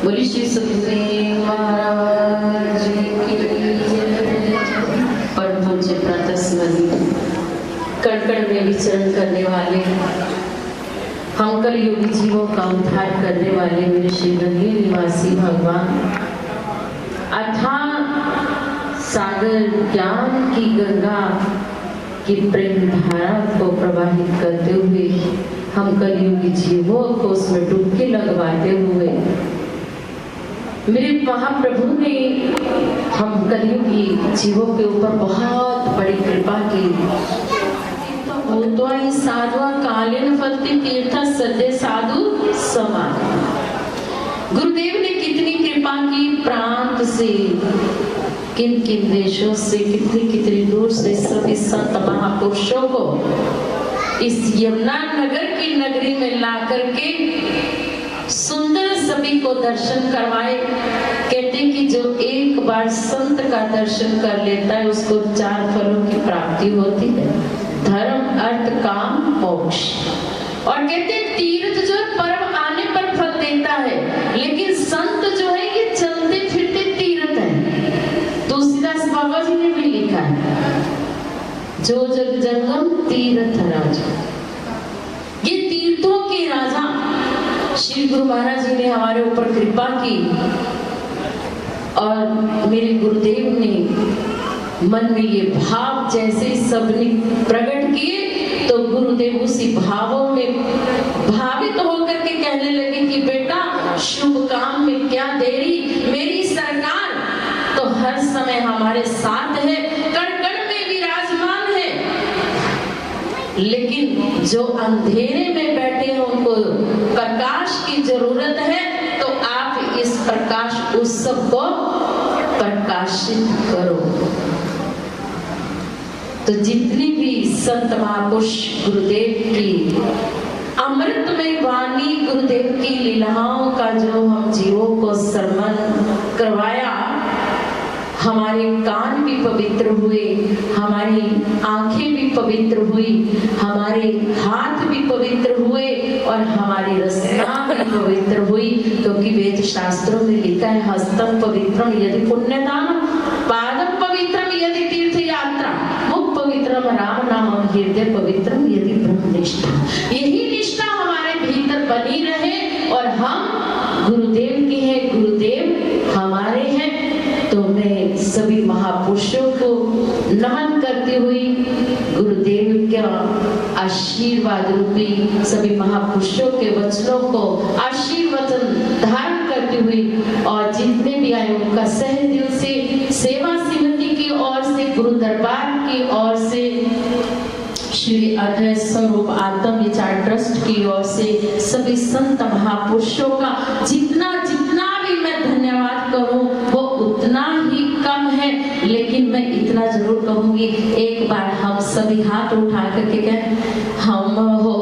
बोली श्री सतदेव महाराज की परम पूज्य प्रातः स्मरणीय कण कण में विचरण करने वाले हम कल योगी जीवों का उद्धार करने वाले मेरे श्री गंगे निवासी भगवान अथाह सागर ज्ञान की गंगा की प्रेम धारा को प्रवाहित करते हुए हम कलयुगी जीवों को उसमें डुबकी लगवाते हुए मेरे महाप्रभु ने हम कलयुगी जीवों के ऊपर बहुत बड़ी कृपा की। साधुआ कालीन फलती तीर्थ सदे साधु समान। गुरुदेव ने कितनी कृपा की, प्रांत से किन किन देशों से कितनी कितनी दूर से सभी संत महापुरुषों को इस यमुना नगर की नगरी में ला करके सुंदर सभी को दर्शन करवाए। कहते हैं कि जो एक बार संत का दर्शन कर लेता है उसको 4 फलों की प्राप्ति होती है, धर्म अर्थ काम मोक्ष। और कहते हैं तीर्थ जो परम आने पर फल देता है, लेकिन संत जो है ये चलते फिरते तीर्थ है। तुलसीदास बाबा जी ने भी लिखा है, जो जग जंगम तीर्थ राजा। ये तीर्थों के राजा श्री गुरु महाराज जी ने हमारे ऊपर कृपा की और मेरे गुरुदेव ने मन में ये भाव जैसे सबने प्रकट किए तो गुरुदेव उसी भावों में भावित होकर के कहने लगे कि बेटा शुभ काम में क्या देरी, मेरी सरकार तो हर समय हमारे साथ है, कण कण में विराजमान है, लेकिन जो अंधेरे में बैठे हैं उनको प्रकाश की जरूरत है, तो आप इस प्रकाश उत्सव को प्रकाशित करो। तो जितनी भी संत महापुरुष गुरुदेव की अमृतमय वाणी, गुरुदेव की लीलाओं का जो हम जीवों को श्रवण करवाया, हमारे कान भी पवित्र हुए, हमारी आंखें भी पवित्र हुई, हमारे हाथ भी पवित्र हुए और हमारी रस्ना भी पवित्र हुई, क्योंकि वेद शास्त्रों में लिखा है हस्तम पवित्रम यदि पुण्यदानम, पादम पवित्रम यदि तीर्थ यात्रा, मुख पवित्रम राम नाम, हृदय पवित्रम यदि ब्रह्मनिष्ठा। यही निष्ठा हमारे भीतर बनी रहे और हम गुरुदेव के हैं, गुरुदेव हमारे हैं। तो मैं सभी महापुरुषों को नमन करती हुई गुरुदेव का आशीर्वाद रूपी सभी महापुरुषों के वचनों को आशीर्वाद धारण करती हुई और जितने भी आए उनका सह दिल से सेवा समिति की ओर से, गुरु दरबार की ओर से, श्री अद्वैत स्वरूप आत्म विचार ट्रस्ट की ओर से सभी संत महापुरुषों का जितना जितना भी मैं धन्यवाद करूं वो उतना ही कम है, लेकिन मैं इतना जरूर कहूंगी, एक बार हम सभी हाथ उठा करके कहें, हम हो